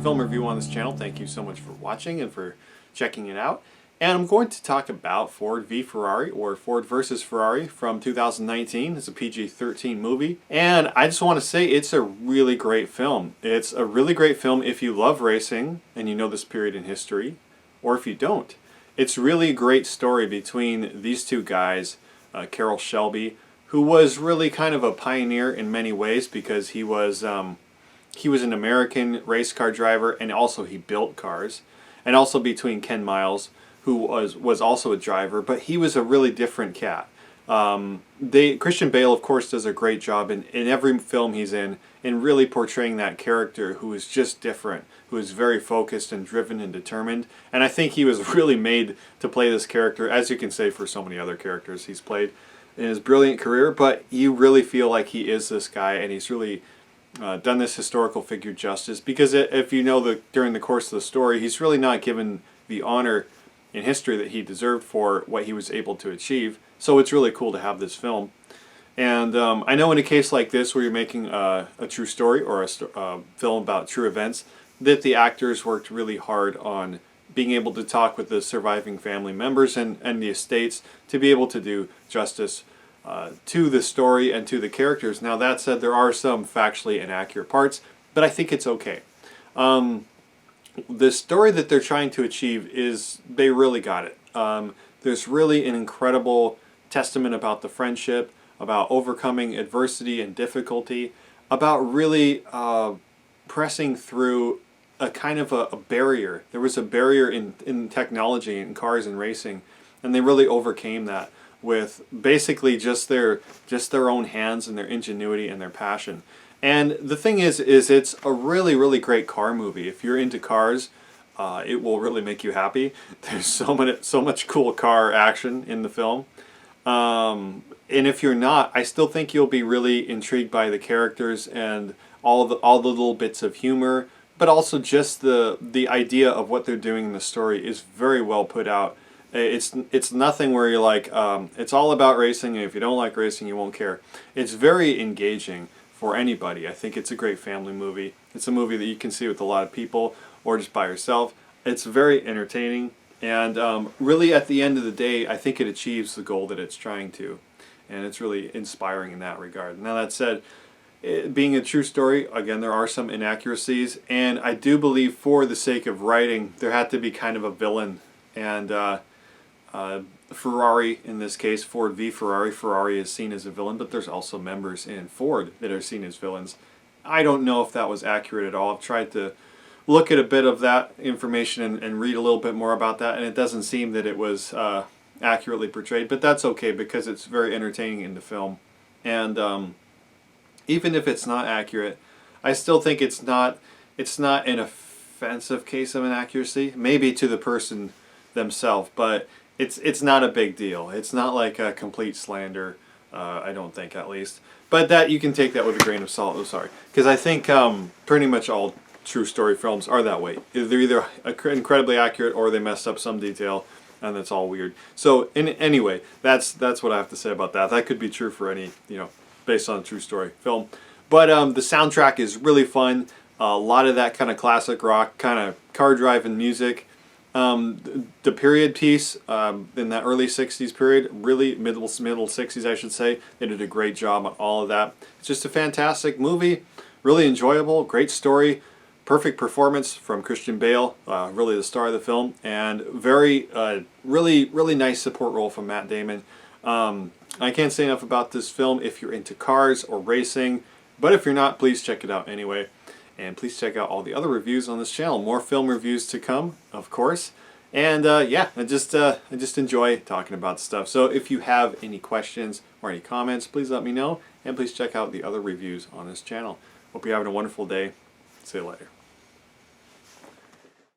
film review on this channel. Thank you so much for watching and for checking it out. And I'm going to talk about Ford v Ferrari, or Ford versus Ferrari, from 2019. It's a PG-13 movie. And I just want to say it's a really great film. It's a really great film if you love racing and you know this period in history, or if you don't. It's really a great story between these two guys, Carroll Shelby, who was really kind of a pioneer in many ways because he was an American race car driver, and also he built cars. And also between Ken Miles, who was also a driver, but he was a really different cat. Christian Bale, of course, does a great job in every film he's in really portraying that character who is just different, who is very focused and driven and determined. And I think he was really made to play this character, as you can say for so many other characters he's played in his brilliant career, but you really feel like he is this guy, and he's really done this historical figure justice, because if you know during the course of the story, he's really not given the honor in history that he deserved for what he was able to achieve. So it's really cool to have this film. And I know in a case like this where you're making a true story or a film about true events, that the actors worked really hard on being able to talk with the surviving family members and the estates to be able to do justice to the story and to the characters. Now that said, there are some factually inaccurate parts, but I think it's okay. The story that they're trying to achieve is, they really got it. There's really an incredible testament about the friendship, about overcoming adversity and difficulty, about really pressing through a kind of a barrier. There was a barrier in technology, in cars and racing, and they really overcame that with basically just their own hands and their ingenuity and their passion. And the thing is it's a really, really great car movie. If you're into cars, it will really make you happy. There's so much cool car action in the film. And if you're not, I still think you'll be really intrigued by the characters and all the little bits of humor, but also just the idea of what they're doing in the story is very well put out. It's nothing where you're like, it's all about racing, and if you don't like racing, you won't care. It's very engaging for anybody. I think it's a great family movie. It's a movie that you can see with a lot of people or just by yourself. It's very entertaining, and really at the end of the day, I think it achieves the goal that it's trying to, and it's really inspiring in that regard. Now that said, being a true story, again, there are some inaccuracies, and I do believe for the sake of writing, there had to be kind of a villain, and Ferrari, in this case, Ford v Ferrari. Ferrari is seen as a villain, but there's also members in Ford that are seen as villains. I don't know if that was accurate at all. I've tried to look at a bit of that information and read a little bit more about that, and it doesn't seem that it was accurately portrayed, but that's okay because it's very entertaining in the film. And even if it's not accurate, I still think it's not an offensive case of inaccuracy, maybe to the person themselves, but it's not a big deal. It's not like a complete slander, I don't think, at least. But that, you can take that with a grain of salt. Oh, sorry. Because I think pretty much all true story films are that way. They're either incredibly accurate or they messed up some detail, and it's all weird. So anyway, that's what I have to say about that. That could be true for any, based on a true story film. But the soundtrack is really fun. A lot of that kind of classic rock, kind of car driving music. The period piece in that early 60s period, really middle 60s I should say, they did a great job on all of that. It's just a fantastic movie, really enjoyable, great story, perfect performance from Christian Bale, really the star of the film, and very really nice support role from Matt Damon. I can't say enough about this film if you're into cars or racing, but if you're not, please check it out anyway. And please check out all the other reviews on this channel. More film reviews to come, of course. And yeah, I just enjoy talking about stuff. So if you have any questions or any comments, please let me know. And please check out the other reviews on this channel. Hope you're having a wonderful day. See you later.